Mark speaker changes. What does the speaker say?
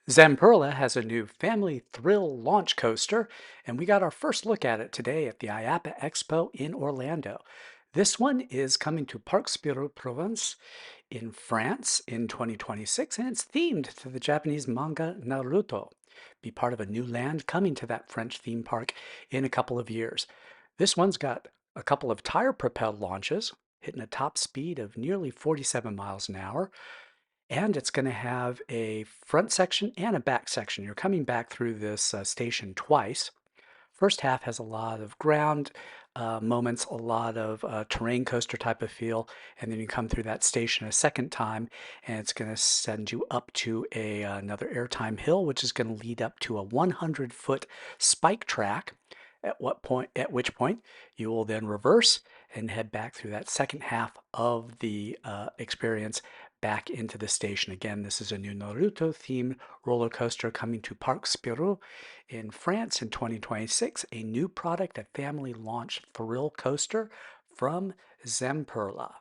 Speaker 1: Zamperla has a new family thrill launch coaster, and we got our first look at it today at the IAPA Expo in Orlando. This one is coming to Parc Spirou Provence in France in 2026, and it's themed to the Japanese manga Naruto. Be part of a new land coming to that French theme park in a couple of years. This one's got a couple of tire-propelled launches, hitting a top speed of nearly 47 miles an hour. And it's going to have a front section and a back section. You're coming back through this station twice. First half has a lot of ground moments, a lot of terrain coaster type of feel, and then you come through that station a second time, and it's going to send you up to another airtime hill, which is going to lead up to a 100-foot spike track. At which point, you will then reverse and head back through that second half of the experience back into the station. Again, this is a new Naruto themed roller coaster coming to Parc Spirou in France in 2026, a new product, a family launch thrill coaster from Zamperla.